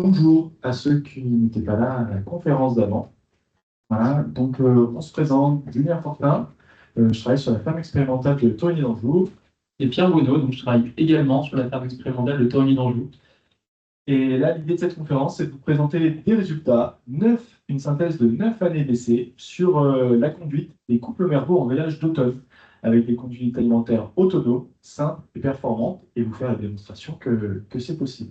Bonjour à ceux qui n'étaient pas là à la conférence d'avant. Voilà, donc on se présente, Julien Fortin, je travaille sur la ferme expérimentale de Torigny d'Anjou. Et Pierre Bonneau, donc je travaille également sur la ferme expérimentale de Torigny d'Anjou. Et là, l'idée de cette conférence, c'est de vous présenter des résultats, une synthèse de 9 années d'essai sur la conduite des couples merveaux en village d'automne, avec des conduites alimentaires autonomes, simples et performantes, et vous faire la démonstration que c'est possible.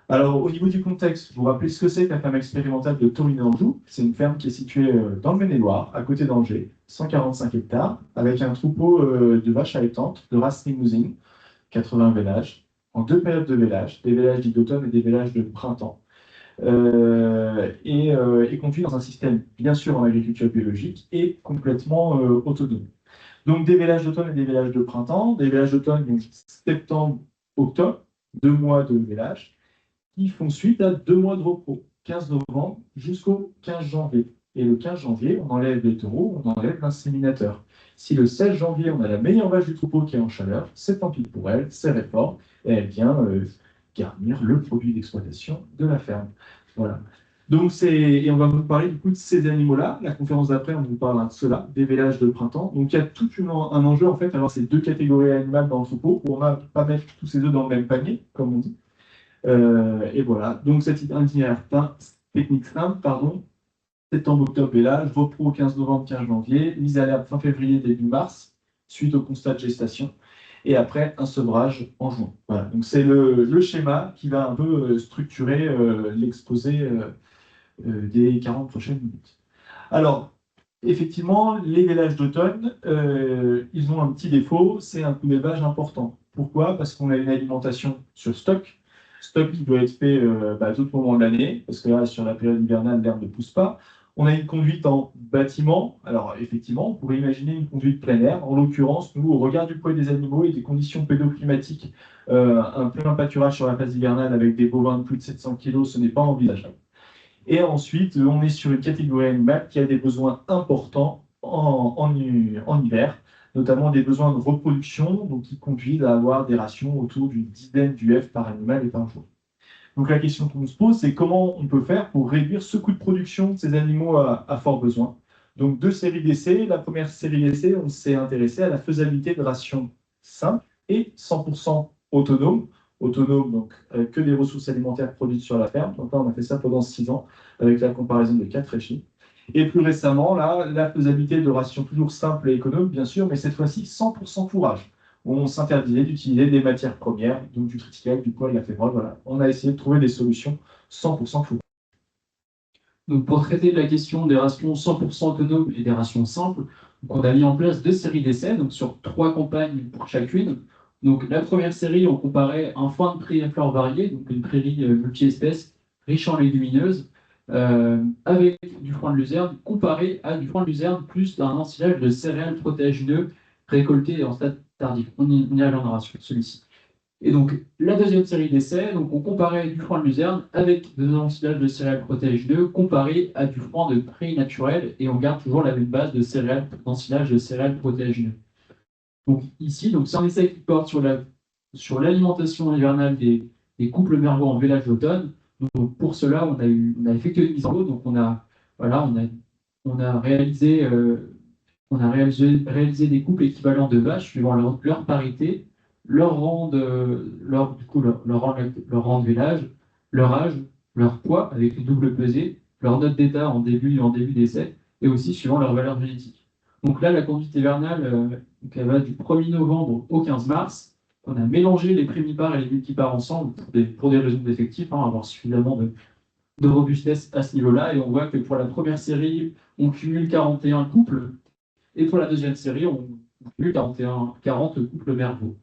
Alors, au niveau du contexte, vous vous rappelez ce que c'est que la ferme expérimentale de Torigny-d'Anjou? C'est une ferme qui est située dans le Maine-et-Loire, à côté d'Angers, 145 hectares, avec un troupeau de vaches allaitantes de race limousine, 80 vélages, en deux périodes de vélage, des vélages dits d'automne et des vélages de printemps, et conduit dans un système, bien sûr, en agriculture biologique et complètement autonome. Donc, des vélages d'automne et des vélages de printemps. Des vélages d'automne, donc septembre, octobre, 2 mois de vélage qui font suite à 2 mois de repos, 15 novembre jusqu'au 15 janvier. Et le 15 janvier, on enlève les taureaux, on enlève l'inséminateur. Si le 16 janvier, on a la meilleure vache du troupeau qui est en chaleur, c'est tant pis pour elle, c'est réforme, et elle vient garnir le produit d'exploitation de la ferme. Voilà. Donc et on va vous parler du coup de ces animaux-là. La conférence d'après, on vous parlera de cela, des vélages de printemps. Donc il y a tout un enjeu en fait, à avoir ces deux catégories animales dans le troupeau pour ne pas mettre tous ces œufs dans le même panier, comme on dit. Et voilà, donc cet itinéraire technique simple, pardon, septembre-octobre vélage, repos 15 novembre, 15 janvier, mise à l'herbe fin février, début mars, suite au constat de gestation, et après un sevrage en juin. Voilà, donc c'est le schéma qui va un peu structurer l'exposé des 40 prochaines minutes. Alors, effectivement, les vélages d'automne, ils ont un petit défaut, c'est un coût d'élevage important. Pourquoi? Parce qu'on a une alimentation sur stock qui doit être fait à tout moment de l'année, parce que là, sur la période hivernale, l'herbe ne pousse pas. On a une conduite en bâtiment. Alors, effectivement, on pourrait imaginer une conduite plein air. En l'occurrence, nous, au regard du poids des animaux et des conditions pédoclimatiques, un plein pâturage sur la phase hivernale avec des bovins de plus de 700 kg, ce n'est pas envisageable. Et ensuite, on est sur une catégorie animale qui a des besoins importants en hiver, notamment des besoins de reproduction, donc qui conduisent à avoir des rations autour d'une dizaine d'UF par animal et par jour. Donc la question qu'on se pose, c'est comment on peut faire pour réduire ce coût de production de ces animaux à fort besoin. Donc deux séries d'essais. La première série d'essais, on s'est intéressé à la faisabilité de rations simples et 100% autonomes. Autonomes, donc avec que des ressources alimentaires produites sur la ferme. Donc là, on a fait ça pendant 6 ans avec la comparaison de 4 régimes. Et plus récemment, là, la faisabilité de rations toujours simples et économes, bien sûr, mais cette fois-ci 100% fourrage. On s'interdisait d'utiliser des matières premières, donc du triticale, du poil, de la févrole. Voilà. On a essayé de trouver des solutions 100% fourrage. Donc pour traiter la question des rations 100% autonomes et des rations simples, donc on a mis en place deux séries d'essais, donc sur 3 campagnes pour chacune. Donc la première série, on comparait un foin de prairie à fleurs variées, donc une prairie multi-espèces riche en légumineuses, avec du foin de luzerne, comparé à du foin de luzerne plus un ensilage de céréales protéagineux récolté en stade tardif. On y reviendra sur celui-ci. Et donc, la deuxième série d'essais, donc on comparait du foin de luzerne avec des ensilages de céréales protéagineux comparé à du foin de prairie naturel, et on garde toujours la même base de céréales, d'ensilage de céréales protéagineux. Donc ici, donc c'est un essai qui porte sur l'alimentation hivernale des couples merveaux en village d'automne. Donc pour cela, on a effectué une mise en eau, donc voilà, on a réalisé, réalisé des couples équivalents de vaches suivant leur parité, leur rang de village, leur âge, leur poids avec une double pesée, leur note d'état en début d'essai, et aussi suivant leur valeur génétique. Donc là, la conduite hivernale, donc elle va du 1er novembre au 15 mars. On a mélangé les primipares et les multipares ensemble pour des raisons d'effectifs, avoir suffisamment de robustesse à ce niveau-là. Et on voit que pour la première série, on cumule 41 couples, et pour la deuxième série, on cumule 40 couples merveaux.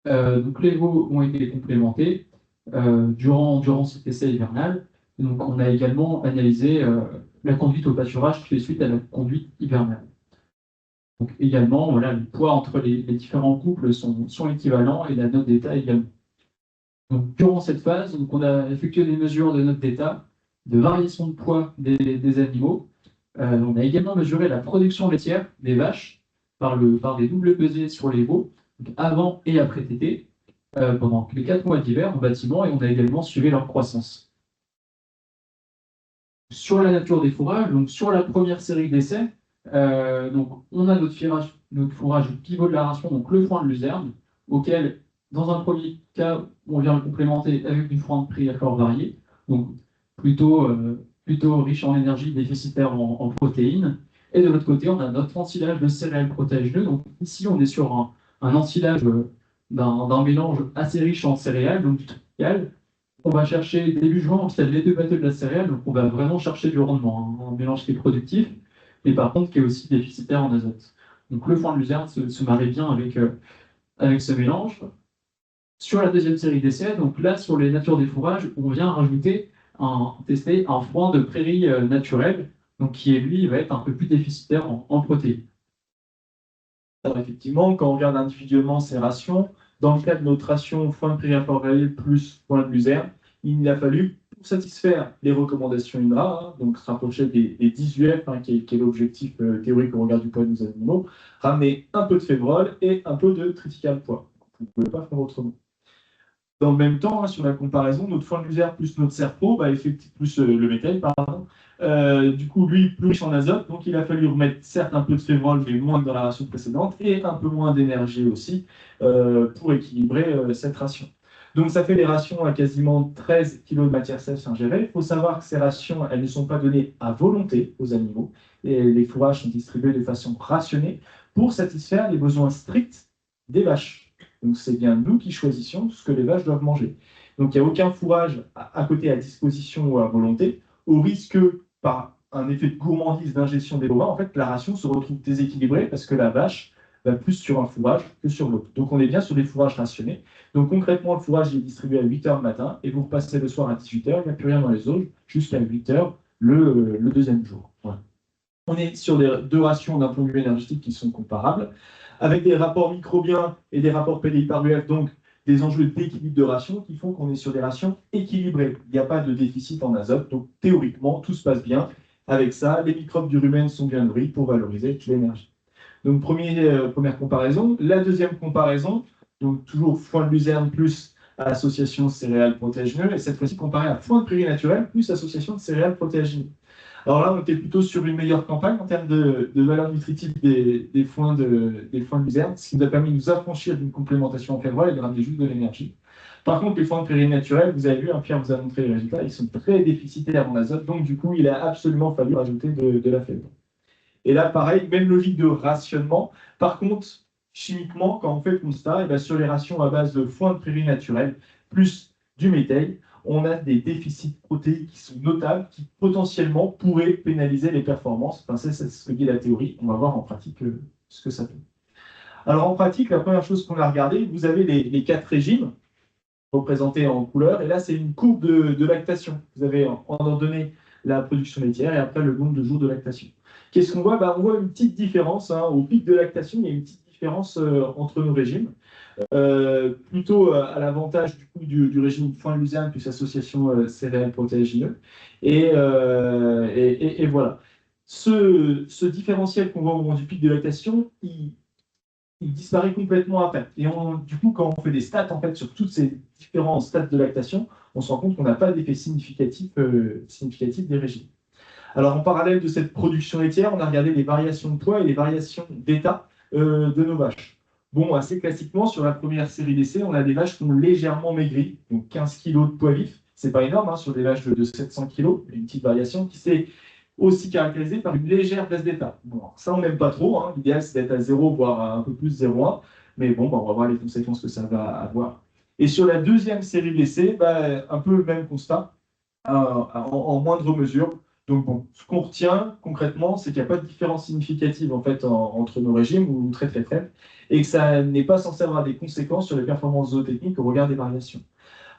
Donc les veaux ont été complémentés durant cet essai hivernal. Donc on a également analysé la conduite au pâturage qui fait suite à la conduite hivernale. Donc également, voilà, le poids entre les différents couples sont équivalents et la note d'état également. Donc durant cette phase, donc, on a effectué des mesures de note d'état, de variation de poids des animaux. On a également mesuré la production laitière des vaches par des doubles pesées sur les veaux, donc avant et après tétée. pendant les 4 mois d'hiver en bâtiment et on a également suivi leur croissance. Sur la nature des fourrages, donc sur la première série d'essais, donc on a notre fourrage pivot de la ration, donc le foin de luzerne, auquel, dans un premier cas, on vient le complémenter avec une foin de prix à corps varié, donc plutôt riche en énergie, déficitaire en protéines. Et de l'autre côté, on a notre ensilage de céréales protéagineux. Donc ici, on est sur un ensilage d'un mélange assez riche en céréales, donc du triticale. On va chercher début juin, on stade les deux bateaux de la céréale, donc on va vraiment chercher du rendement, hein, un mélange qui est productif, mais par contre qui est aussi déficitaire en azote. Donc le foin de luzerne se marie bien avec ce mélange. Sur la deuxième série d'essais, donc là sur les natures des fourrages, on vient rajouter tester un foin de prairie naturel, donc qui lui va être un peu plus déficitaire en protéines. Alors, effectivement, quand on regarde individuellement ces rations, dans le cas de notre ration foin de prairie à corps varié plus foin de luzerne, il a fallu, pour satisfaire les recommandations INRA, hein, donc se rapprocher des 10 UF, hein, qui est l'objectif théorique au regard du poids de nos animaux, ramener un peu de févrole et un peu de triticale poids. Vous ne pouvez pas faire autrement. Dans le même temps, hein, sur la comparaison, notre foin de luzerne plus notre serpent, bah, plus le méthane, pardon, du coup, lui, plus riche en azote, donc il a fallu remettre certes un peu de févrole, mais moins que dans la ration précédente, et un peu moins d'énergie aussi, pour équilibrer cette ration. Donc ça fait les rations à quasiment 13 kg de matière sèche ingérée. Il faut savoir que ces rations, elles ne sont pas données à volonté aux animaux, et les fourrages sont distribués de façon rationnée pour satisfaire les besoins stricts des vaches. Donc c'est bien nous qui choisissions ce que les vaches doivent manger. Donc il n'y a aucun fourrage à côté à disposition ou à volonté, au risque, par un effet de gourmandise d'ingestion des bovins, en fait, la ration se retrouve déséquilibrée parce que la vache va plus sur un fourrage que sur l'autre. Donc on est bien sur des fourrages rationnés. Donc concrètement, le fourrage est distribué à 8 h le matin et vous repassez le soir à 18 h, il n'y a plus rien dans les auges, jusqu'à 8 h le deuxième jour. Voilà. On est sur deux rations d'un point de vue énergétique qui sont comparables, avec des rapports microbiens et des rapports PDI par UF, donc des enjeux d'équilibre de ration qui font qu'on est sur des rations équilibrées. Il n'y a pas de déficit en azote, donc théoriquement, tout se passe bien. Avec ça, les microbes du rumen sont bien nourris pour valoriser l'énergie. Donc, première comparaison. La deuxième comparaison, donc toujours foin de luzerne plus association céréales protéagineux, et cette fois-ci comparé à foin de prairie naturel plus association de céréales protéagineux. Alors là, on était plutôt sur une meilleure campagne en termes de valeur nutritive des foins de luzerne, ce qui nous a permis de nous affranchir d'une complémentation en févrole et de ramener juste de l'énergie. Par contre, les foins de prairie naturels, vous avez vu, hein, Pierre vous a montré les résultats, ils sont très déficitaires en azote, donc du coup, il a absolument fallu rajouter de la févrole. Et là, pareil, même logique de rationnement. Par contre, chimiquement, quand on fait le constat, et bien sur les rations à base de foin de prairie naturel plus du méthane, on a des déficits protéiques qui sont notables, qui potentiellement pourraient pénaliser les performances. Enfin, c'est ce que dit la théorie. On va voir en pratique ce que ça fait. Alors en pratique, la première chose qu'on a regardé, vous avez les 4 régimes représentés en couleur, et là c'est une courbe de lactation. Vous avez en ordonnée la production laitière et après le nombre de jours de lactation. Qu'est-ce qu'on voit? On voit une petite différence. Hein. Au pic de lactation, il y a une petite différence entre nos régimes. Plutôt à l'avantage du régime foin de luzerne plus association céréales protéagineux. Et voilà. Ce différentiel qu'on voit au moment du pic de lactation, il disparaît complètement après. Et du coup, quand on fait des stats en fait, sur toutes ces différents stades de lactation, on se rend compte qu'on n'a pas d'effet significatif des régimes. Alors, en parallèle de cette production laitière, on a regardé les variations de poids et les variations d'état de nos vaches. Bon, assez classiquement, sur la première série d'essais, on a des vaches qui ont légèrement maigri, donc 15 kg de poids vif. C'est pas énorme, hein, sur des vaches de 700 kg, une petite variation qui s'est aussi caractérisée par une légère baisse d'état. Bon, ça, on n'aime pas trop. Hein. L'idéal, c'est d'être à 0, voire un peu plus 0,1. Mais bon, on va voir les conséquences que ça va avoir. Et sur la deuxième série d'essais, un peu le même constat, en moindre mesure. Donc bon, ce qu'on retient concrètement, c'est qu'il n'y a pas de différence significative en fait entre nos régimes, ou très très faible, et que ça n'est pas censé avoir des conséquences sur les performances zootechniques au regard des variations.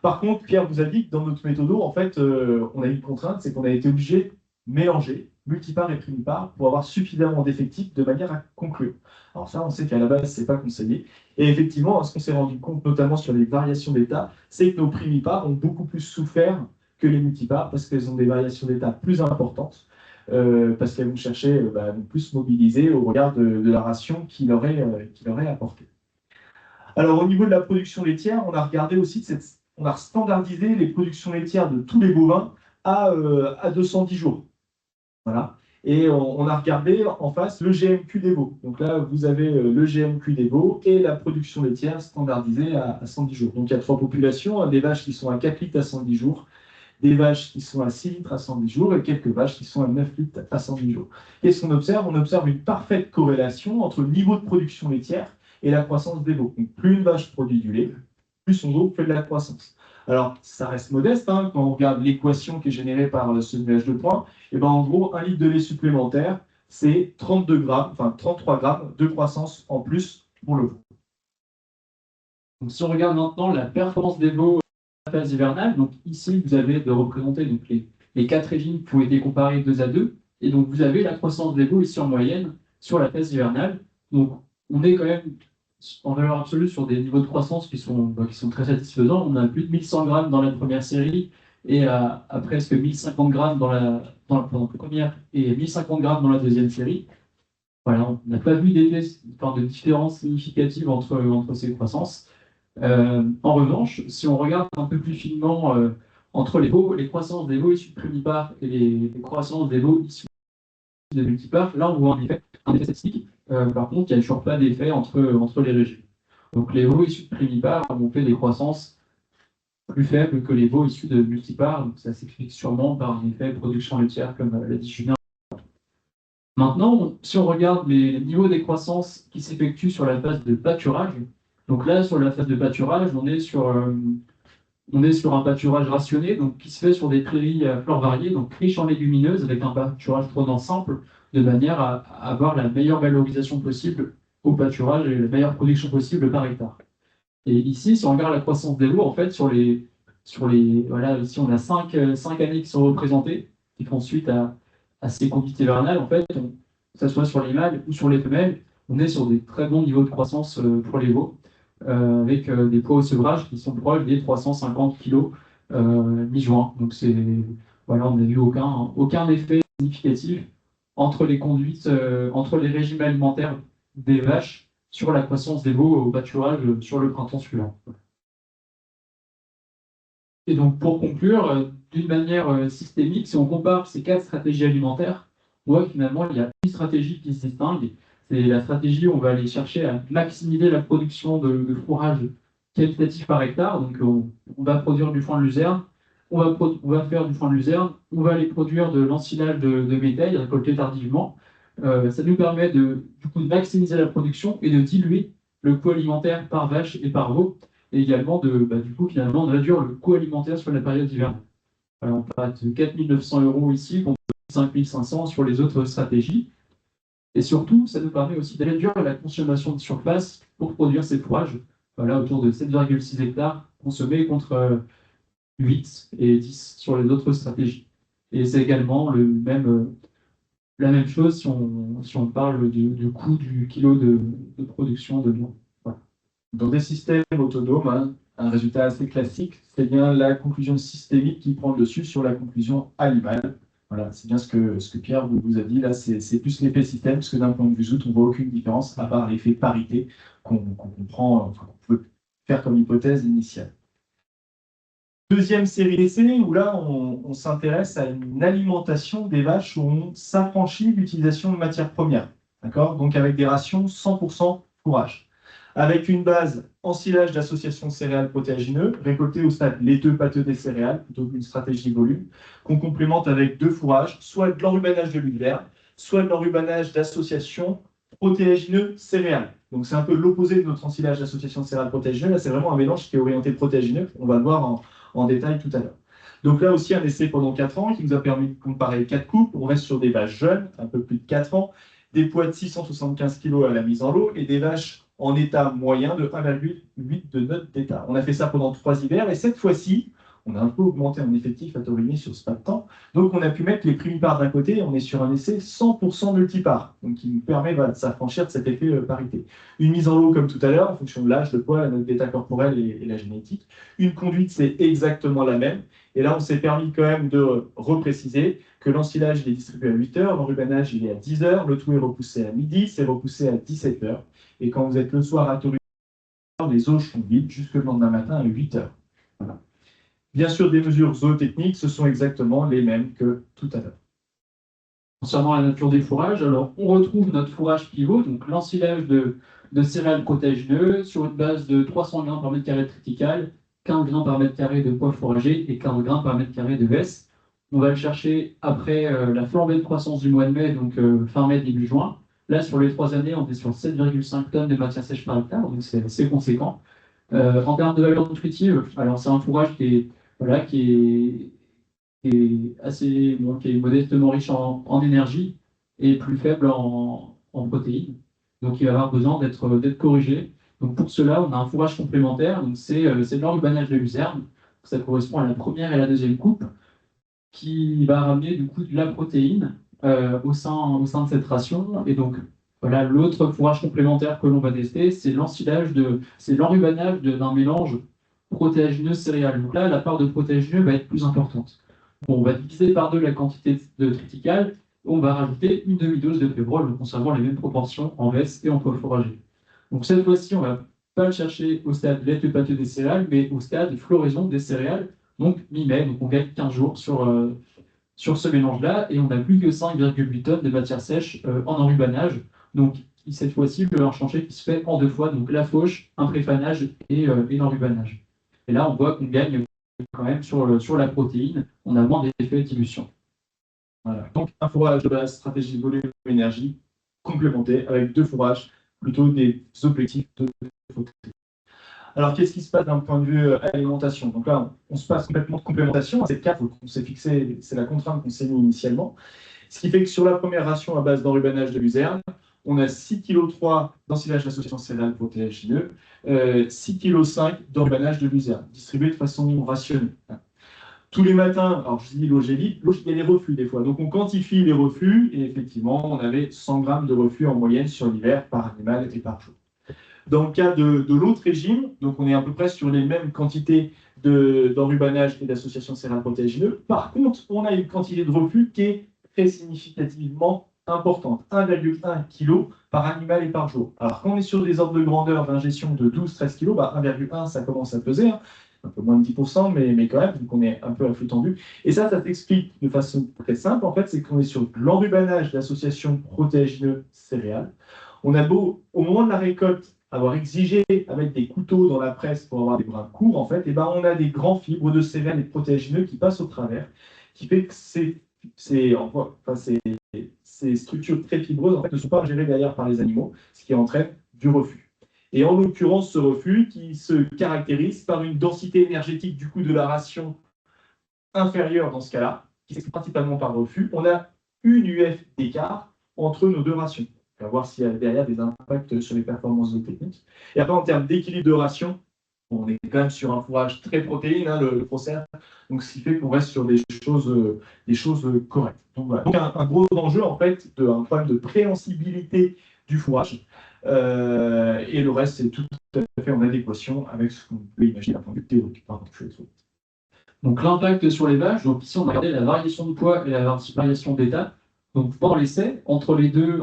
Par contre, Pierre vous a dit que dans notre méthodo, en fait, on a une contrainte, c'est qu'on a été obligé de mélanger multipare et primipare pour avoir suffisamment d'effectifs de manière à conclure. Alors ça, on sait qu'à la base, c'est pas conseillé. Et effectivement, ce qu'on s'est rendu compte, notamment sur les variations d'état, c'est que nos primipares ont beaucoup plus souffert que les multipares parce qu'elles ont des variations d'état plus importantes, parce qu'elles vont chercher, vont plus mobiliser au regard de la ration qu'il aurait apportée. Alors, au niveau de la production laitière, on a regardé aussi, on a standardisé les productions laitières de tous les bovins à 210 jours. Voilà. Et on a regardé en face le GMQ des veaux. Donc là, vous avez le GMQ des veaux et la production laitière standardisée à 110 jours. Donc il y a trois populations, hein, des vaches qui sont à 4 litres à 110 jours, des vaches qui sont à 6 litres à 110 jours et quelques vaches qui sont à 9 litres à 110 jours. Qu'est-ce qu'on observe? On observe une parfaite corrélation entre le niveau de production laitière et la croissance des veaux. Donc plus une vache produit du lait, plus son veau fait de la croissance. Alors, ça reste modeste, hein, quand on regarde l'équation qui est générée par ce nuage de points. Et ben, en gros, un litre de lait supplémentaire, c'est 32 grammes, enfin 33 grammes de croissance en plus pour le veau. Donc, si on regarde maintenant la performance des veaux à la phase hivernale, donc ici, vous avez de représenter donc, les quatre régimes qui ont été comparés 2 à 2. Et donc, vous avez la croissance des veaux ici en moyenne sur la phase hivernale. Donc, on est quand même en valeur absolue sur des niveaux de croissance qui sont très satisfaisants. On a plus de 1100 grammes dans la première série et à presque 1050 grammes dans la première et 1050 grammes dans la deuxième série. Voilà, on n'a pas vu de différence significative entre ces croissances. En revanche, si on regarde un peu plus finement entre les croissances des veaux issus de primipares et les croissances des veaux issus de multipares, là on voit un effet statistique. Par contre, il n'y a toujours pas d'effet entre les régimes. Donc les veaux issus de primipares ont fait des croissances plus faibles que les veaux issus de multipares. Donc ça s'explique sûrement par un effet production laitière, comme l'a dit Julien. Maintenant, si on regarde les niveaux des croissances qui s'effectuent sur la phase de pâturage, donc là, sur la phase de pâturage, on est sur un pâturage rationné, donc qui se fait sur des prairies à fleurs variées, donc riches en légumineuses, avec un pâturage trônant simple, de manière à avoir la meilleure valorisation possible au pâturage et la meilleure production possible par hectare. Et ici, si on regarde la croissance des veaux, en fait, voilà, ici on a cinq années qui sont représentées, qui font suite à ces conduites hivernales, en fait, que ce soit sur les mâles ou sur les femelles, on est sur des très bons niveaux de croissance pour les veaux, avec des poids au sevrage qui sont proches des 350 kg mi-juin. Donc voilà, on n'a vu aucun effet significatif entre les conduites, entre les régimes alimentaires des vaches sur la croissance des veaux au pâturage sur le printemps suivant. Et donc, pour conclure, d'une manière systémique, si on compare ces quatre stratégies alimentaires, on voit que finalement, il y a une stratégie qui se distingue. C'est la stratégie où on va aller chercher à maximiser la production de fourrage qualitatif par hectare. Donc, on va produire du foin de luzerne, on va faire du foin de luzerne, on va aller produire de l'ensilage de métail récolté tardivement. Ça nous permet du coup, de maximiser la production et de diluer le coût alimentaire par vache et par veau, et également du coup, finalement, de réduire le coût alimentaire sur la période hivernale. On passe de 4 900 € ici contre 5 500 sur les autres stratégies. Et surtout, ça nous permet aussi de réduire la consommation de surface pour produire ces fourrages. Voilà, autour de 7,6 hectares consommés contre 8 et 10 sur les autres stratégies. Et c'est également la même chose si on parle du coût du kilo de production de viande. Voilà. Dans des systèmes autonomes, hein, un résultat assez classique, c'est bien la conclusion systémique qui prend le dessus sur la conclusion animale. Voilà, c'est bien ce que Pierre vous a dit. Là, c'est plus l'effet système, parce que d'un point de vue zoot, on ne voit aucune différence, à part l'effet parité qu'on comprend, enfin, qu'on peut faire comme hypothèse initiale. Deuxième série d'essais, où là, on s'intéresse à une alimentation des vaches où on s'affranchit de l'utilisation de matières premières. D'accord? Donc avec des rations 100% fourrage. Avec une base ensilage d'associations de céréales protéagineux, récoltées au stade laiteux pâteux des céréales, plutôt qu'une stratégie volume, qu'on complémente avec deux fourrages, soit de l'enrubanage de l'hiver, soit de l'enrubanage d'associations protéagineux céréales. Donc c'est un peu l'opposé de notre ensilage d'associations de céréales protéagineux. Là, c'est vraiment un mélange qui est orienté protéagineux. On va le voir en détail tout à l'heure. Donc là aussi, un essai pendant 4 ans qui nous a permis de comparer 4 coupes. On reste sur des vaches jeunes, un peu plus de 4 ans, des poids de 675 kg à la mise en lot et des vaches en état moyen de 1,8 de note d'état. On a fait ça pendant 3 hivers et cette fois-ci, on a un peu augmenté en effectif à Torigny sur ce pas de temps. Donc on a pu mettre les primipares d'un côté et on est sur un essai 100% multipare, donc qui nous permet de s'affranchir de cet effet parité. Une mise en lot comme tout à l'heure, en fonction de l'âge, le poids, la note d'état corporel et la génétique. Une conduite, c'est exactement la même. Et là, on s'est permis quand même de repréciser que l'ensilage il est distribué à 8 heures, l'enrubanage il est à 10 heures, le tout est repoussé à midi, c'est repoussé à 17 heures. Et quand vous êtes le soir à Torigny, les eaux sont vides jusque le lendemain matin à 8 heures. Voilà. Bien sûr, des mesures zootechniques, ce sont exactement les mêmes que tout à l'heure. Concernant la nature des fourrages, alors on retrouve notre fourrage pivot, donc l'ensilage de céréales protéagineuses sur une base de 300 grammes par mètre carré de triticale, 15 grammes par mètre carré de pois fourragé et 15 grammes par mètre carré de veste. On va le chercher après la flambée de croissance du mois de mai, donc fin mai, début juin. Là, sur les 3 années, on est sur 7,5 tonnes de matière sèche par hectare, donc c'est assez conséquent. En termes de valeur nutritive, alors c'est un fourrage voilà, qui est assez, bon, qui est modestement riche en énergie et plus faible en protéines. Donc il va avoir besoin d'être corrigé. Donc pour cela, on a un fourrage complémentaire. Donc c'est de l'enrubanage de luzerne. Ça correspond à la première et la deuxième coupe qui va ramener du coup de la protéine au sein de cette ration. Et donc voilà, l'autre fourrage complémentaire que l'on va tester, c'est l'enrubanage d'un mélange protéagineux céréales. Donc là, la part de protéagineux va être plus importante. Bon, on va diviser par deux la quantité de triticale, on va rajouter une demi-dose de févrole, en conservant les mêmes proportions en veste et en pois fourragé. Donc cette fois-ci, on ne va pas le chercher au stade laiteux pâteux des céréales, mais au stade floraison des céréales, donc mi-mai, donc on gagne 15 jours sur ce mélange-là, et on n'a plus que 5,8 tonnes de matière sèche en enrubanage. Donc cette fois-ci, le enchanché qui se fait en 2 fois, donc la fauche, un préfanage et l'enrubanage. Et là, on voit qu'on gagne quand même sur la protéine, on a moins d'effets de dilution. Voilà. Donc, un fourrage de base, stratégie volume énergie, complémenté avec 2 fourrages, plutôt des objectifs de photo. Alors, qu'est-ce qui se passe d'un point de vue alimentation? Donc là, on se passe complètement de complémentation. C'est le cap qu'on s'est fixé, c'est la contrainte qu'on s'est mis initialement. Ce qui fait que sur la première ration à base d'enrubanage de luzerne, on a 6,3 kg d'ensilage d'association céréale protéagineux, 6,5 kg d'enrubanage de luzerne, distribué de façon rationnée. Tous les matins, alors je dis l'eau gélide, il y a les reflux des fois. Donc on quantifie les reflux et effectivement, on avait 100 grammes de reflux en moyenne sur l'hiver par animal et par jour. Dans le cas de l'autre régime, donc on est à peu près sur les mêmes quantités d'enrubanage et d'association céréale protéagineux. Par contre, on a une quantité de reflux qui est très significativement importante, 1,1 kg par animal et par jour. Alors quand on est sur des ordres de grandeur d'ingestion de 12-13 kg, 1,1 ça commence à peser, hein, un peu moins de 10%, mais quand même, donc on est un peu à flux tendu. Et ça s'explique de façon très simple, en fait, c'est qu'on est sur de l'enrubanage d'association protéagineux céréales. On a beau, au moment de la récolte, avoir exigé à mettre des couteaux dans la presse pour avoir des brins courts, en fait, et ben on a des grands fibres de céréales et de protéagineux qui passent au travers, qui fait que ces structures très fibreuses en fait, ne sont pas gérées derrière par les animaux, ce qui entraîne du reflux. Et en l'occurrence, ce reflux qui se caractérise par une densité énergétique du coup de la ration inférieure dans ce cas-là, qui s'explique principalement par reflux, on a une UF d'écart entre nos deux rations. On va voir s'il y a derrière des impacts sur les performances zootechniques. Et après, en termes d'équilibre de ration, on est quand même sur un fourrage très protéine, hein, le Procer, donc ce qui fait qu'on reste sur des choses correctes. Donc, voilà. Donc un gros enjeu, en fait, un problème de préhensibilité du fourrage. Et le reste, c'est tout à fait en adéquation avec ce qu'on peut imaginer d'un point de vue théorique. Pardon, je suis trop. Donc l'impact sur les vaches, donc ici on a regardé la variation de poids et la variation d'état. Donc pendant l'essai, entre les deux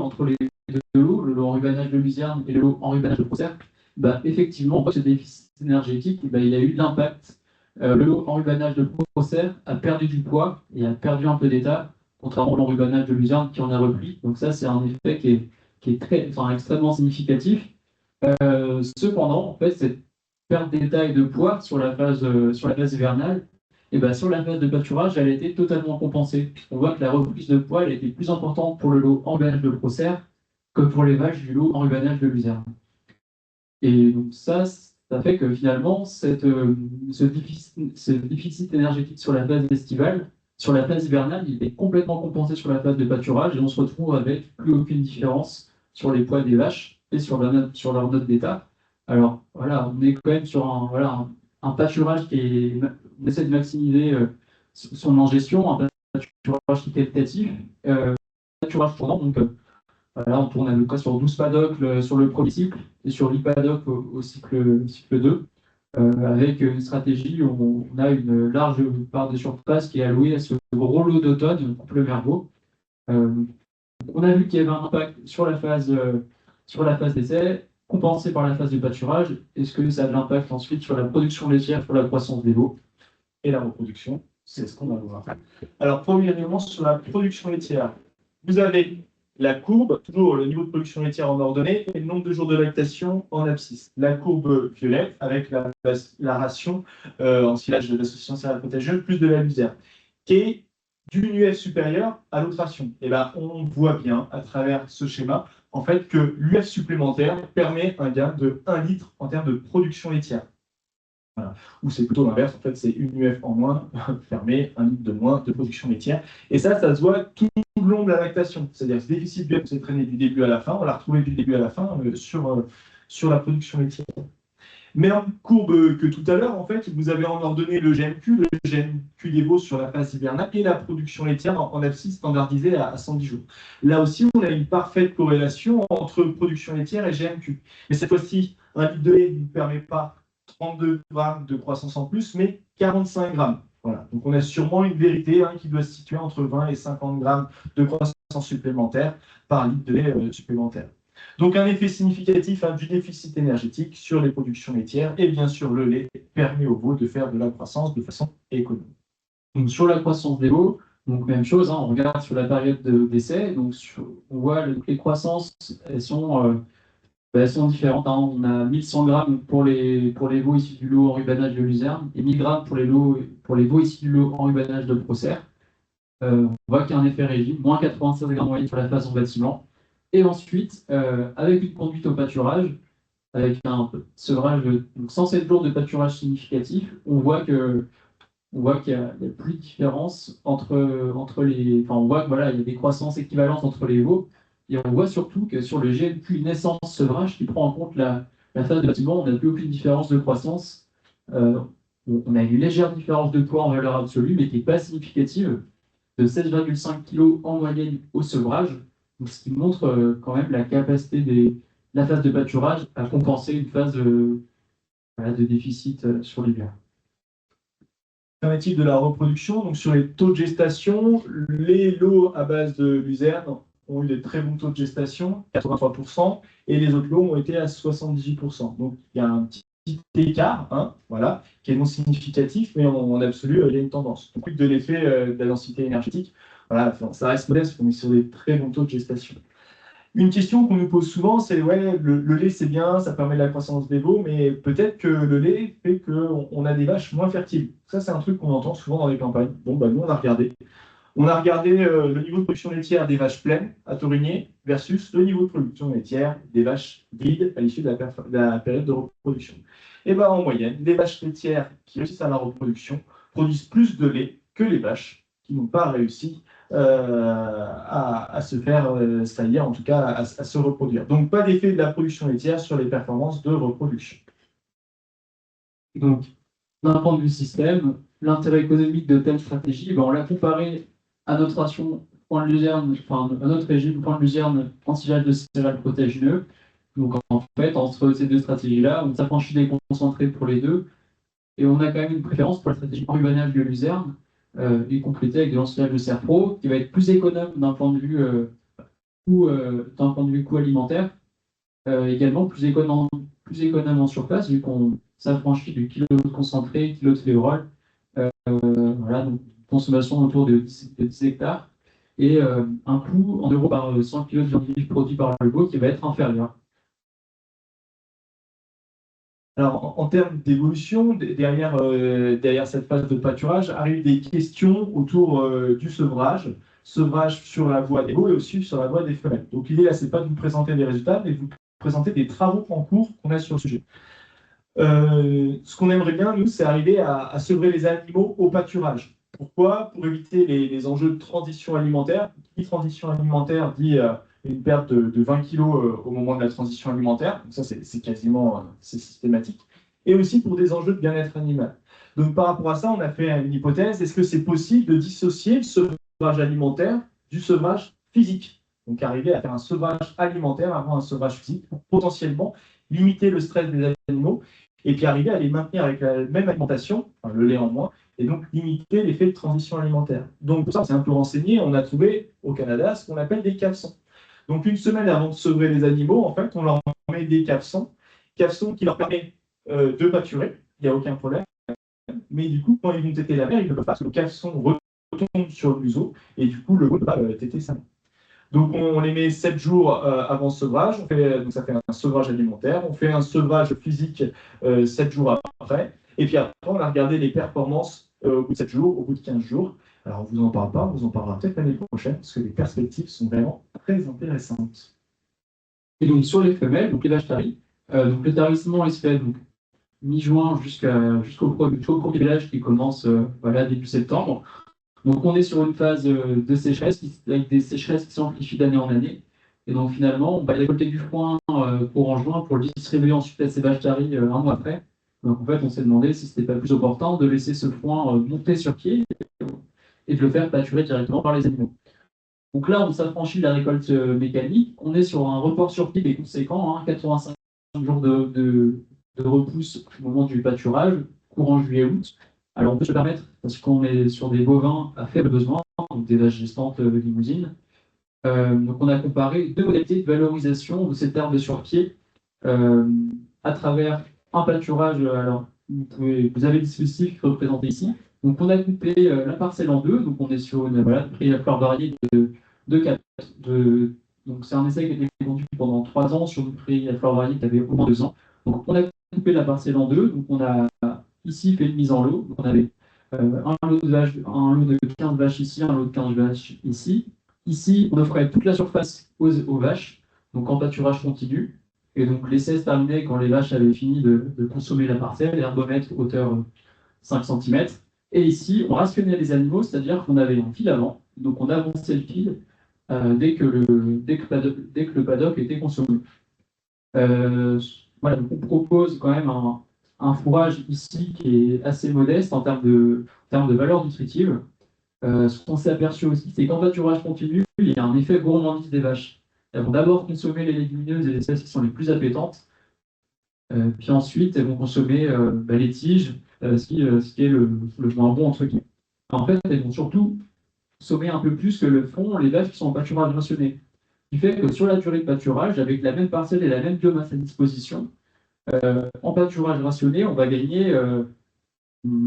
lots, le lot enrubanage de luzerne et le lot enrubanage de Procer, bah, effectivement, on voit que ce déficit énergétique, bah, il a eu de l'impact. Le lot enrubanage de Procer a perdu du poids et a perdu un peu d'état, contrairement au enrubanage de luzerne qui en a repris. Donc ça, c'est un effet qui est extrêmement significatif. Cependant, en fait, cette perte d'état et de poids sur la phase hivernale, et ben, sur la phase de pâturage, elle a été totalement compensée. On voit que la reprise de poids elle a été plus importante pour le lot enrubanage de Procer que pour les vaches du lot enrubanage de luzerne. Et donc ça fait que finalement, ce déficit énergétique sur la phase estivale, sur la phase hivernale, il est complètement compensé sur la phase de pâturage et on se retrouve avec plus aucune différence sur les poids des vaches et sur leur note d'état. Alors voilà, on est quand même sur un pâturage on essaie de maximiser son ingestion, un pâturage qui est qualitatif, pâturage tournant, donc voilà, on tourne à peu près sur 12 paddocks sur le premier cycle et sur 8 paddocks au cycle 2, avec une stratégie où on a une large part de surface qui est allouée à ce gros lot d'automne, couple mergot. On a vu qu'il y avait un impact sur la phase d'essai. compensé par la phase de pâturage. Est-ce que ça a de l'impact ensuite sur la production laitière, sur la croissance des veaux et la reproduction? C'est ce qu'on va voir. Alors, premièrement, sur la production laitière, vous avez la courbe, toujours le niveau de production laitière en ordonnée, et le nombre de jours de lactation en abscisse. La courbe violette, avec la ration en silage de l'association céréale protégeuse, plus de la luzerne, qui est d'une UF supérieure à l'autre ration. Et ben, on voit bien, à travers ce schéma, en fait, que l'UF supplémentaire permet un gain de 1 litre en termes de production laitière. Voilà. Ou c'est plutôt l'inverse, en fait, c'est une UF en moins, permet 1 litre de moins de production laitière. Et ça se voit tout le long de la lactation. C'est-à-dire que ce déficit d'UF s'est traîné du début à la fin, on l'a retrouvé du début à la fin sur la production laitière. Même courbe que tout à l'heure, en fait, vous avez en ordonnée le GMQ des veaux sur la phase hivernale et la production laitière en abscisse standardisée à 110 jours. Là aussi, on a une parfaite corrélation entre production laitière et GMQ. Mais cette fois-ci, un litre de lait ne permet pas 32 grammes de croissance en plus, mais 45 grammes. Voilà. Donc on a sûrement une vérité qui doit se situer entre 20 et 50 grammes de croissance supplémentaire par litre de lait supplémentaire. Donc un effet significatif du déficit énergétique sur les productions laitières et bien sûr le lait permet aux veaux de faire de la croissance de façon économe. Donc sur la croissance des veaux, donc même chose, on regarde sur la période d'essai, donc on voit les croissances, elles sont différentes. On a 1100 grammes pour les veaux issus du lot en rubanage de luzerne et 1000 grammes pour les veaux issus du lot en rubanage de Procer. On voit qu'il y a un effet régime, moins 96 grammes moyenne sur la phase en bâtiment. Et ensuite, avec une conduite au pâturage, avec un sevrage de 107 jours de pâturage significatif, on voit qu'il y a plus de différence entre les. Enfin, on voit que voilà, il y a des croissances équivalentes entre les veaux. Et on voit surtout que sur le GMQ naissance sevrage qui prend en compte la phase de bâtiment, on n'a plus aucune différence de croissance. On a une légère différence de poids en valeur absolue, mais qui n'est pas significative, de 16,5 kg en moyenne au sevrage, donc ce qui montre quand même la capacité de la phase de pâturage à compenser une phase de déficit sur l'hiver. Qu'en est-il de la reproduction? Donc sur les taux de gestation, les lots à base de luzerne ont eu des très bons taux de gestation, 83%, et les autres lots ont été à 78%. Donc il y a un petit écart, voilà, qui est non significatif, mais en absolu, il y a une tendance. Donc, de l'effet de la densité énergétique, voilà, ça reste modeste, on est sur des très bons taux de gestation. Une question qu'on nous pose souvent, c'est ouais, le lait c'est bien, ça permet la croissance des veaux, mais peut-être que le lait fait qu'on a des vaches moins fertiles. Ça, c'est un truc qu'on entend souvent dans les campagnes. Bon, nous, on a regardé. On a regardé le niveau de production laitière des vaches pleines à Taurigné versus le niveau de production laitière des vaches vides à l'issue de la période de reproduction. Et en moyenne, les vaches laitières qui réussissent à la reproduction produisent plus de lait que les vaches qui n'ont pas réussi à se faire saillir, en tout cas à se reproduire. Donc pas d'effet de la production laitière sur les performances de reproduction. Donc, d'un point de vue système, l'intérêt économique de telles stratégies, on l'a comparé à notre ration point de luzerne, à notre régime point de luzerne en silage de céréales protéagineux. Donc en fait, entre ces deux stratégies-là, on s'affranchit des concentrés pour les deux, et on a quand même une préférence pour la stratégie en rubanage de luzerne, et complétée avec de l'ensilage de Serpro, qui va être plus économe d'un point de vue coût alimentaire, également plus économe en surface, vu qu'on s'affranchit du kilo de concentré, kilo de févrole, voilà, donc consommation autour de 10 hectares, et un coût en euros par 100 kg de viande produit par le veau qui va être inférieur. Alors, en termes d'évolution, derrière cette phase de pâturage, arrivent des questions autour du sevrage sur la voie des veaux et aussi sur la voie des femelles. Donc, l'idée, là, c'est pas de vous présenter des résultats, mais de vous présenter des travaux en cours qu'on a sur le sujet. Ce qu'on aimerait bien, nous, c'est arriver à sevrer les animaux au pâturage. Pourquoi? Pour éviter les enjeux de transition alimentaire. Qui transition alimentaire dit une perte de 20 kg au moment de la transition alimentaire. Donc ça, c'est quasiment systématique. Et aussi pour des enjeux de bien-être animal. Donc par rapport à ça, on a fait une hypothèse. Est-ce que c'est possible de dissocier le sevrage alimentaire du sevrage physique? Donc arriver à faire un sevrage alimentaire avant un sevrage physique pour potentiellement limiter le stress des animaux et puis arriver à les maintenir avec la même alimentation, le lait en moins, et donc limiter l'effet de transition alimentaire. Donc pour ça, on s'est un peu renseigné, on a trouvé au Canada ce qu'on appelle des caleçons. Donc, une semaine avant de sevrer les animaux, en fait, on leur met des cafetons qui leur permet de pâturer, il n'y a aucun problème. Mais du coup, quand ils vont téter la mère, ils ne peuvent pas, parce que le cafeton retombe sur le museau, et du coup, le veau ne peut pas téter sa mère. Donc, on les met 7 jours avant sevrage. Donc ça fait un sevrage alimentaire. On fait un sevrage physique 7 jours après. Et puis après, on a regardé les performances au bout de 7 jours, au bout de 15 jours. Alors, on ne vous en parle pas, on vous en parlera peut-être l'année prochaine, parce que les perspectives sont vraiment très intéressantes. Et donc sur les femelles, donc les vaches taries, donc le tarissement il se fait donc mi-juin jusqu'au premier village qui commence voilà, début septembre. Donc on est sur une phase de sécheresse avec des sécheresses qui s'amplifient d'année en année. Et donc finalement, on va récolter du foin courant juin pour le distribuer ensuite à ces vaches taries un mois après. Donc en fait, on s'est demandé si ce n'était pas plus opportun de laisser ce foin monter sur pied et de le faire pâturer directement par les animaux. Donc là, on s'affranchit de la récolte mécanique. On est sur un report sur pied qui est conséquent, 85 jours de repousse au moment du pâturage, courant juillet-août. Alors on peut se permettre, parce qu'on est sur des bovins à faible besoin, donc des vaches gestantes limousines. Donc on a comparé deux modalités de valorisation de cette herbe sur pied euh, à travers un pâturage. Alors vous avez le dispositif représenté ici. Donc on a coupé la parcelle en deux, donc on est sur une voilà, prix à fleur variée de 4. Donc c'est un essai qui a été conduit pendant 3 ans sur une prix à fleur variée qui avait au moins 2 ans. Donc on a coupé la parcelle en deux, donc on a ici fait une mise en lot. Donc, on avait un lot de 15 vaches ici, un lot de 15 vaches ici. Ici, on offrait toute la surface aux vaches, donc en pâturage continu. Et donc l'essai se terminait quand les vaches avaient fini de consommer la parcelle, herbomètre hauteur 5 cm. Et ici, on rationnait les animaux, c'est-à-dire qu'on avait un fil avant, donc on avançait le fil dès que le paddock était consommé. Voilà, donc on propose quand même un fourrage ici qui est assez modeste en termes de valeur nutritive. Ce qu'on s'est aperçu aussi, c'est qu'en pâturage continu, il y a un effet gourmandise des vaches. Elles vont d'abord consommer les légumineuses et les espèces qui sont les plus appétantes, puis ensuite elles vont consommer les tiges, ce qui est le moins bon entre guillemets. En fait, elles vont surtout consommer un peu plus que le font les vaches qui sont en pâturage rationné. Ce qui fait que sur la durée de pâturage, avec la même parcelle et la même biomasse à disposition, en pâturage rationné, on va gagner une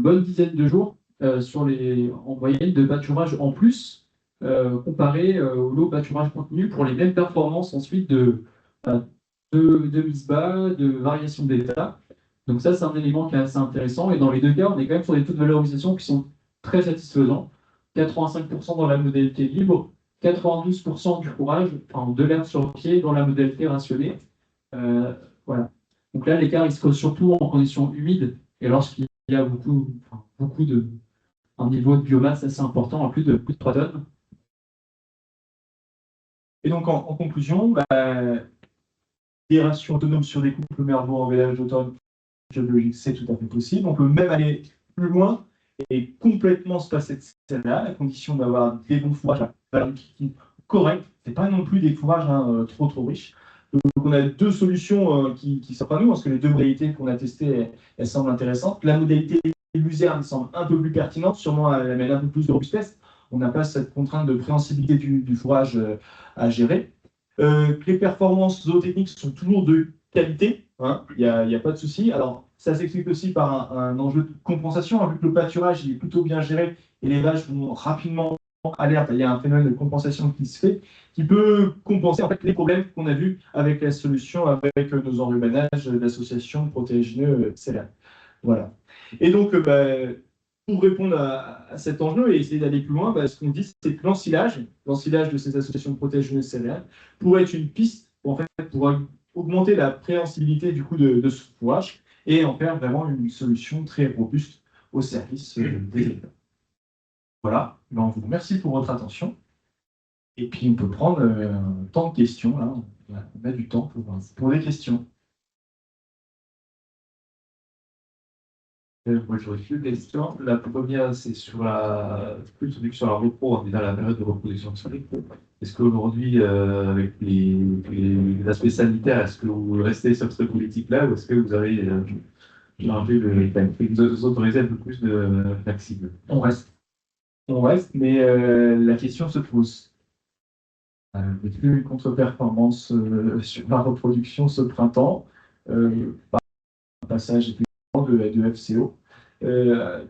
bonne dizaine de jours en moyenne de pâturage en plus, comparé au lot pâturage continu pour les mêmes performances ensuite euh, de mise bas, de variation d'état. Donc ça, c'est un élément qui est assez intéressant. Et dans les deux cas, on est quand même sur des taux de valorisation qui sont très satisfaisants. 85% dans la modalité libre, 92% du fourrage, enfin, de l'herbe sur le pied dans la modalité rationnée. Voilà. Donc là, l'écart, il se cause surtout en conditions humides et lorsqu'il y a un niveau de biomasse assez important, à plus de 3 tonnes. Et donc, en conclusion, des rations autonomes sur des couples mère-veau en village d'automne biologique, c'est tout à fait possible. On peut même aller plus loin et complètement se passer de celle-là, à condition d'avoir des bons fourrages à valeur nutritive correcte. Ce n'est pas non plus des fourrages trop riches. Donc, on a deux solutions qui s'offrent à nous, parce que les deux modalités qu'on a testées, elles semblent intéressantes. La modalité luzerne semble un peu plus pertinente, sûrement elle amène un peu plus de robustesse. On n'a pas cette contrainte de préhensibilité du fourrage à gérer. Les performances zootechniques sont toujours de qualité, hein, il n'y a pas de souci. Alors, ça s'explique aussi par un enjeu de compensation, hein, vu que le pâturage il est plutôt bien géré et les vaches vont rapidement à l'herbe. Il y a un phénomène de compensation qui se fait, qui peut compenser en fait, les problèmes qu'on a vus avec la solution, avec nos enrhumanages d'associations protéagineux céréales. Voilà. Et donc, pour répondre à cet enjeu et essayer d'aller plus loin, ce qu'on dit, c'est que l'ensilage de ces associations protéagineuses céréales, pourrait être une piste pour augmenter la préhensibilité du coup de ce fourrage et en faire vraiment une solution très robuste au service des éleveurs. Voilà, on vous remercie pour votre attention. Et puis on peut prendre un temps de questions, là. On a du temps pour des questions. Moi, j'aurais deux questions. La première, c'est plus sur la repos, on est dans la période de reproduction de soleil. Est-ce qu'aujourd'hui, avec les aspects sanitaires, est-ce que vous restez sur cette politique-là ou est-ce que vous avez changé vous autorisez un peu plus de flexible? On reste, mais la question se pose. Une contre-performance sur la reproduction ce printemps, par un passage de FCO,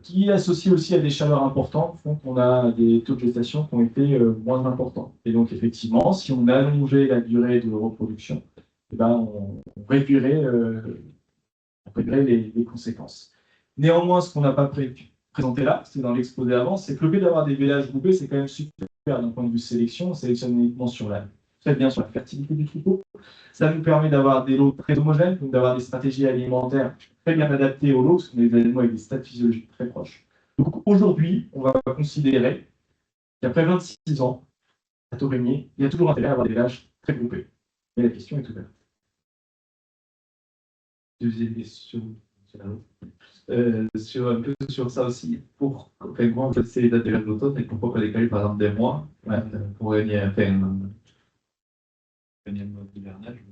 qui associé aussi à des chaleurs importantes, font qu'on a des taux de gestation qui ont été moins importants. Et donc effectivement, si on allongeait la durée de reproduction, eh ben, on réduirait, les conséquences. Néanmoins, ce qu'on n'a pas présenté là, c'est dans l'exposé avant, c'est que le fait d'avoir des vélages groupés, c'est quand même super d'un point de vue sélection. On sélectionne uniquement très bien sur la fertilité du troupeau. Ça nous permet d'avoir des lots très homogènes, donc d'avoir des stratégies alimentaires très bien adaptées aux lots, parce qu'on a des animaux avec des stats physiologiques très proches. Donc aujourd'hui, on va considérer qu'après 26 ans, à Taurigny, il y a toujours intérêt à avoir des vélages très groupés. Mais la question est ouverte. Deuxième question. Un peu sur ça aussi, moi, c'est les dates de l'automne et pourquoi pas décaler par exemple des mois pour gagner un mode d'hivernage.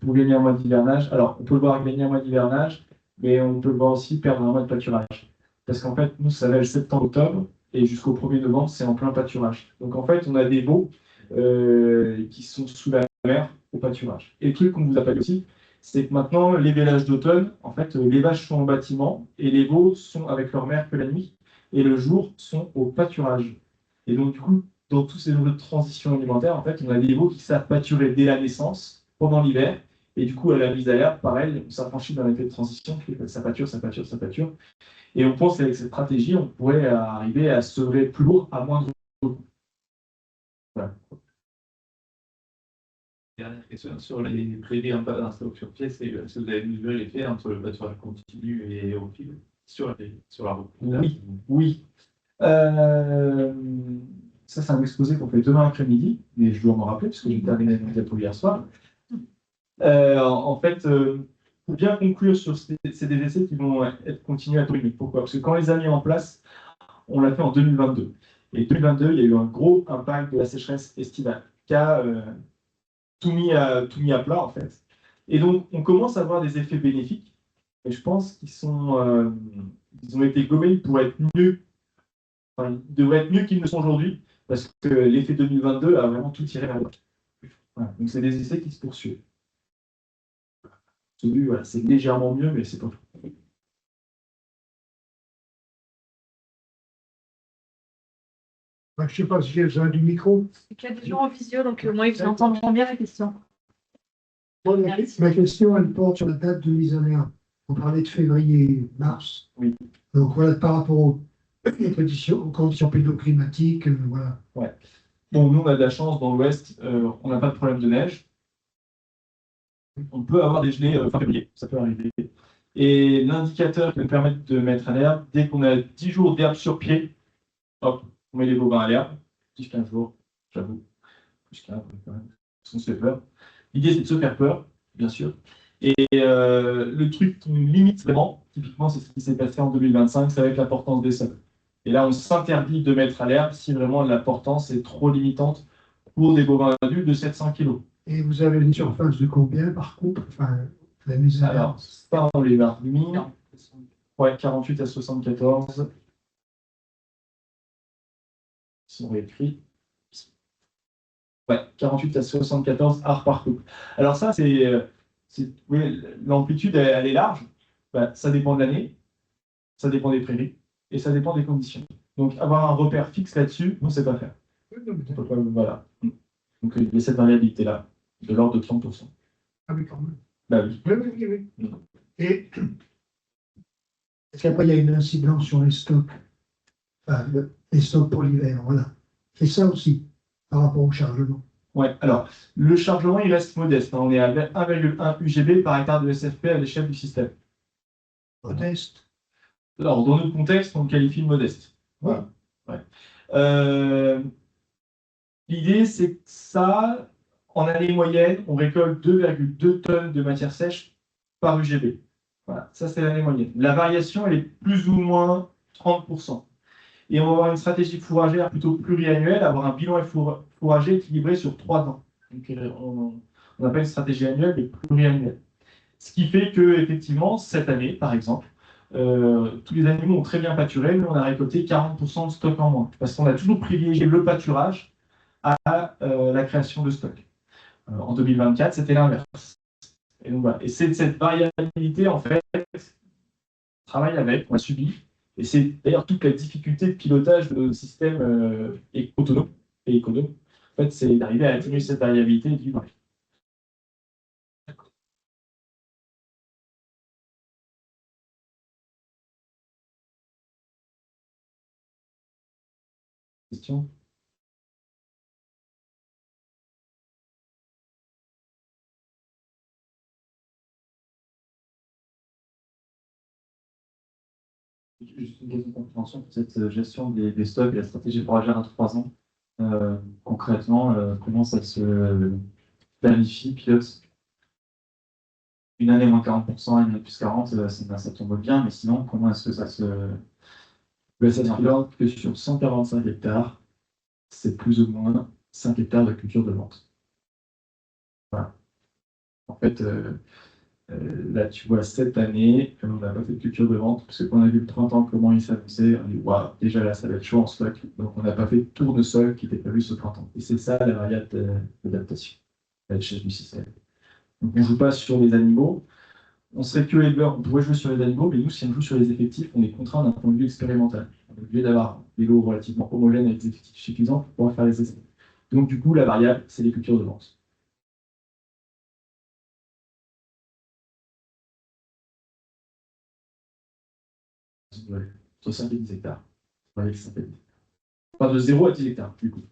Pour gagner un mois d'hivernage, alors on peut le voir gagner un mois d'hivernage, mais on peut le voir aussi perdre un mois de pâturage. Parce qu'en fait, nous, ça va le septembre-octobre, et jusqu'au 1er novembre, c'est en plein pâturage. Donc en fait, on a des veaux qui sont sous la mer au pâturage. Et le truc qu'on vous appelle aussi, c'est que maintenant, les vélages d'automne, en fait, les vaches sont en bâtiment, et les veaux sont avec leur mère que la nuit, et le jour sont au pâturage. Et donc du coup, dans tous ces enjeux de transition alimentaire, en fait, on a des veaux qui savent pâturer dès la naissance, pendant l'hiver, et du coup, à la mise à l'herbe, pareil, on s'affranchit d'un effet de transition, qui fait que ça pâture, ça pâture, ça pâture. Et on pense qu'avec cette stratégie, on pourrait arriver à sevrer plus lourd à moindre coût. Voilà. Dernière question sur les prélevés en balance sur pied, c'est si vous avez mesuré l'effet entre le pâturage continu et au fil sur la reproduction. Oui. Ça, c'est un exposé qu'on fait demain après-midi, mais je dois m'en rappeler, parce que j'ai terminé mon diapo hier soir. En fait, pour bien conclure sur c'est des essais qui vont être continués à Taurigny. Pourquoi? Parce que quand on les a mis en place, on l'a fait en 2022. Et 2022, il y a eu un gros impact de la sécheresse estivale qui a tout mis à plat, en fait. Et donc, on commence à avoir des effets bénéfiques, et je pense ils ont été gommés pour être mieux. Enfin, ils devraient être mieux qu'ils ne sont aujourd'hui, parce que l'effet 2022 a vraiment tout tiré vers le bas. Voilà. Donc, c'est des essais qui se poursuivent. Voilà, c'est légèrement mieux, mais c'est pas tout. Je ne sais pas si j'ai besoin du micro. Il y a des gens en visio, donc moi, ils entendront bien la question. Ma question, elle porte sur la date de mise en herbe. On parlait de février-mars. Oui. Donc voilà, par rapport aux conditions pédoclimatiques, voilà. Ouais. Bon, nous, on a de la chance dans l'Ouest, on n'a pas de problème de neige. On peut avoir des gelées fin février, ça peut arriver. Et l'indicateur qui nous permet de mettre à l'herbe, dès qu'on a 10 jours d'herbe sur pied, hop, on met les bovins à l'herbe. 10-15 jours, j'avoue. Plus 15, quand même. On se fait peur. L'idée, c'est de se faire peur, bien sûr. Et le truc qui nous limite vraiment, typiquement, c'est ce qui s'est passé en 2025, ça va être l'importance des sols. Et là, on s'interdit de mettre à l'herbe si vraiment l'importance est trop limitante pour des bovins adultes de 700 kg. Et vous avez une surface de combien par couple? Enfin, la mise à l'herbe. Alors, ça, on les a mis. Ouais, 48 à 74. Ils sont réécrits. Ouais, 48 à 74 arts par couple. Alors ça, oui, l'amplitude, elle est large. Bah, ça dépend de l'année, ça dépend des prairies, et ça dépend des conditions. Donc, avoir un repère fixe là-dessus, on ne sait pas faire. Voilà. Donc, il y a cette variabilité-là, de l'ordre de 30%. Ah oui, quand même. Bah oui. Oui. Et est-ce qu'après, il y a une incidence sur les stocks, enfin, les stocks pour l'hiver, voilà. C'est ça aussi, par rapport au chargement. Ouais, alors, le chargement, il reste modeste. On est à 1,1 UGB par hectare de SFP à l'échelle du système. Modeste. Alors, dans notre contexte, on le qualifie de modeste. Voilà. Ouais. L'idée, c'est que ça, en année moyenne, on récolte 2,2 tonnes de matière sèche par UGB. Voilà, ça c'est l'année moyenne. La variation, elle est plus ou moins 30%. Et on va avoir une stratégie fourragère plutôt pluriannuelle, avoir un bilan fourrager équilibré sur 3 ans. Donc, on appelle une stratégie annuelle, mais pluriannuelle. Ce qui fait que, effectivement, cette année, par exemple, tous les animaux ont très bien pâturé, nous on a récolté 40% de stock en moins, parce qu'on a toujours privilégié le pâturage à la création de stock. En 2024, c'était l'inverse. Et donc voilà. Et c'est cette variabilité, en fait, on travaille avec, on a subi, et c'est d'ailleurs toute la difficulté de pilotage de systèmes autonomes et économes. En fait, c'est d'arriver à atténuer cette variabilité et de vivre avec. Question? Juste une question de compréhension pour cette gestion des stocks et la stratégie pour agir à 3 ans. Concrètement, comment ça se planifie, pilote? Une année moins 40%, une année plus 40, ça tombe bien, mais sinon, comment est-ce que ça se... Ça se pilote que sur 145 hectares, c'est plus ou moins 5 hectares de culture de vente. Voilà. En fait, là, tu vois, cette année, on n'a pas fait de culture de vente, parce qu'on a vu le printemps, comment il s'annonçait, on dit, waouh, déjà là, ça va être chaud en stock. Donc, on n'a pas fait de tournesol qui était prévu ce printemps. Et c'est ça la variable d'adaptation, la chaise du système. Donc, on ne joue pas sur les animaux. On serait que éleveur, on pourrait jouer sur les animaux, mais nous, si on joue sur les effectifs, on est contraint d'un point de vue expérimental. On est obligé d'avoir des lots relativement homogènes avec des effectifs suffisants pour pouvoir faire les essais. Donc, du coup, la variable, c'est les cultures de vente. Ouais, entre 5 et 10 hectares. Avec 5 et 10. Enfin, de 0 à 10 hectares, du coup.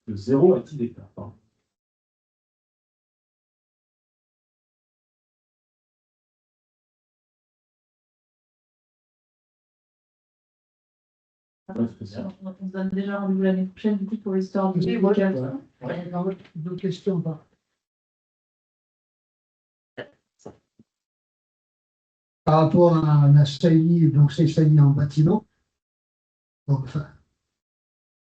De 0 à 10 hectares, pardon. Ouais, c'est ça. On se donne déjà rendez-vous l'année prochaine, du coup, pour l'histoire du Oui, voilà. cadre. D'autres questions pas. Par rapport à la saillie, donc c'est saillie en bâtiment. Donc, enfin,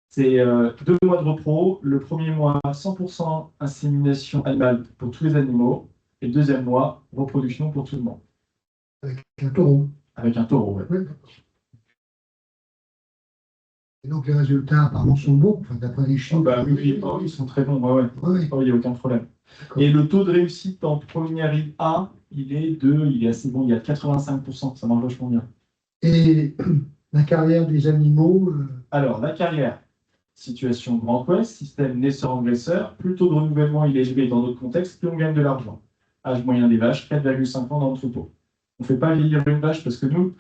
C'est 2 mois de repos. Le premier mois, 100% insémination animale pour tous les animaux. Et le deuxième mois, reproduction pour tout le monde. avec un taureau. Avec un taureau, ouais. Oui, d'accord. Et donc les résultats apparemment sont bons, enfin, d'après les chiffres. Bah, oui, ils sont très bons, ouais, ouais. Oui, Oh, il n'y a aucun problème. d'accord. Et le taux de réussite en première A, il est assez bon, il y a 85%, ça marche vachement bien. Et la carrière des animaux, Alors, la carrière, situation Grand Ouest, système naisseur-engraisseur, plus le taux de renouvellement il est élevé dans notre contexte, plus on gagne de l'argent. Âge moyen des vaches, 4,5 ans dans le troupeau. On ne fait pas vieillir une vache parce que nous,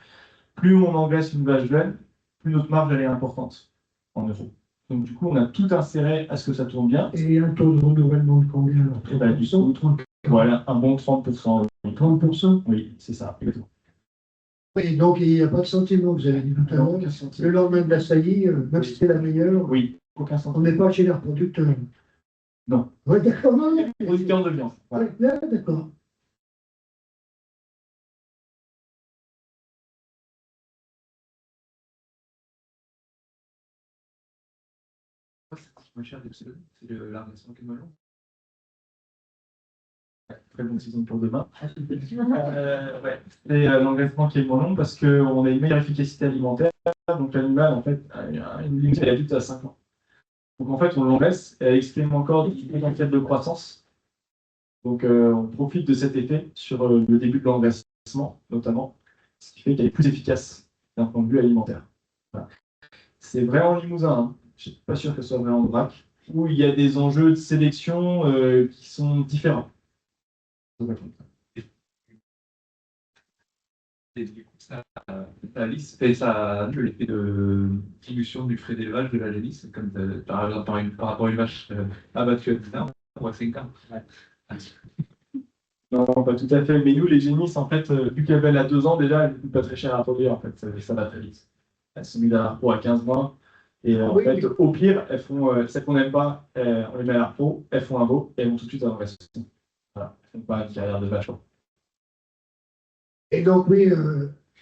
plus on engraisse une vache jeune, plus notre marge elle est importante en euros. Donc du coup, on a tout intérêt à ce que ça tourne bien. et un taux de renouvellement de combien alors? Et bah, du coup, 30%, voilà, un bon 30%. 30%. Oui, c'est ça, exactement. Oui, donc il n'y a pas de sentiment, vous avez dit tout à l'heure. Aucun Le sentiment. lendemain de la saillie, même si c'est la meilleure, Oui, aucun on sentiment. n'est pas chez les reproducteurs. Non. Oui, d'accord, non, non. Producteur de viande. Voilà. Ouais, là, d'accord. Moins cher, c'est l'armation qui est melon. Très bonne saison pour demain. Ouais. C'est l'engraissement qui est moins long parce qu'on a une meilleure efficacité alimentaire. Donc l'animal, en fait, a une limite adulte à 5 ans. Donc en fait, on l'engraisse et elle exprime encore du potentiel de croissance. Donc on profite de cet effet sur le début de l'engraissement, notamment, ce qui fait qu'elle est plus efficace d'un point de vue alimentaire. Voilà. C'est vrai en Limousin, hein. Je ne suis pas sûr que ce soit vrai en Aubrac, où il y a des enjeux de sélection qui sont différents. Et du coup, la liste fait ça, l'effet de dilution du frais d'élevage de la génisse, comme par rapport à une vache abattue à 10 ans ou à 5 ans. Ouais. Non, pas tout à fait. Mais nous, les génisses, en fait, vu qu'elles a 2 ans, déjà, elles ne coûtent pas très cher à produire. En fait, ça va très vite. Elles sont mises à la repos à 15 mois. Et en Oui, fait, oui. au pire, elles font celles qu'on n'aime pas, on les met à la repos, elles font un veau et elles vont tout de suite à l'engraissement. Voilà. Elles ne font pas une carrière de vache. Et donc, oui,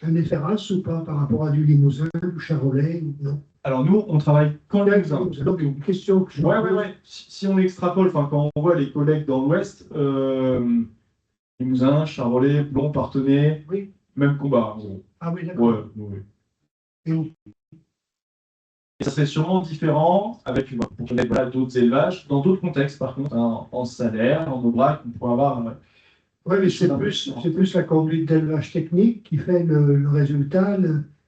un effet race ou pas par rapport à du Limousin, du Charolais, ou non? Alors, nous, on travaille qu'en Limousin. Donc, une question que je Ouais, me ouais, pose. ouais. Si on extrapole, enfin, quand on voit les collègues dans l'Ouest, Limousin, Charolais, Blon, Parthenay, Oui. Même combat, en gros. Ah oui, d'accord. Ouais, ouais. Et où? Et ça serait sûrement différent avec pour connaître voilà, d'autres élevages, dans d'autres contextes par contre, hein, en salaire, en aubrac, on pourrait avoir. Oui, mais c'est plus la conduite d'élevage technique qui fait le résultat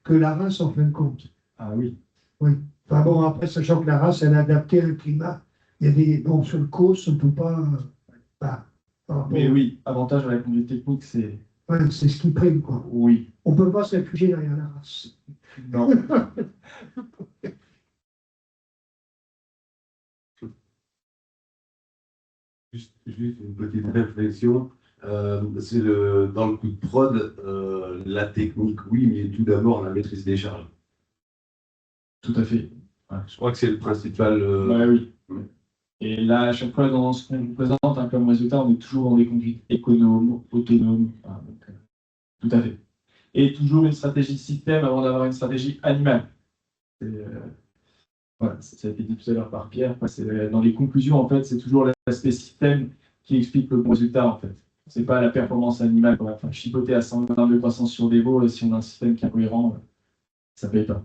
que la race en fin de compte. Ah oui. Oui. Enfin bon, après, sachant que la race, elle est adaptée à un climat. Il y a des. Bon, sur le course, on ne peut pas. Bah, Mais oui, avantage de la conduite technique, c'est. ouais, c'est ce qui prime, quoi. Oui. On ne peut pas se réfugier derrière la race. Non. Juste une petite réflexion. Dans le coup de prod, la technique, oui, mais tout d'abord la maîtrise des charges. Tout à fait. Ouais. Je crois que c'est le principal. Ouais, oui. Et là, à chaque fois, dans ce qu'on vous présente comme résultat, on est toujours dans des conduites économes, autonomes. Voilà, donc, tout à fait. Et toujours une stratégie système avant d'avoir une stratégie animale. Voilà, ça a été dit tout à l'heure par Pierre. Dans les conclusions, en fait, c'est toujours l'aspect système qui explique le bon résultat, en fait. C'est pas la performance animale. Enfin, chipoter à 100 grammes de croissance sur des veaux, si on a un système qui est cohérent, ça ne paye pas.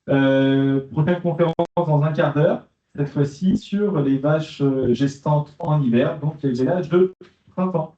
Prochaine conférence dans un quart d'heure, cette fois-ci sur les vaches gestantes en hiver, donc les élages de printemps.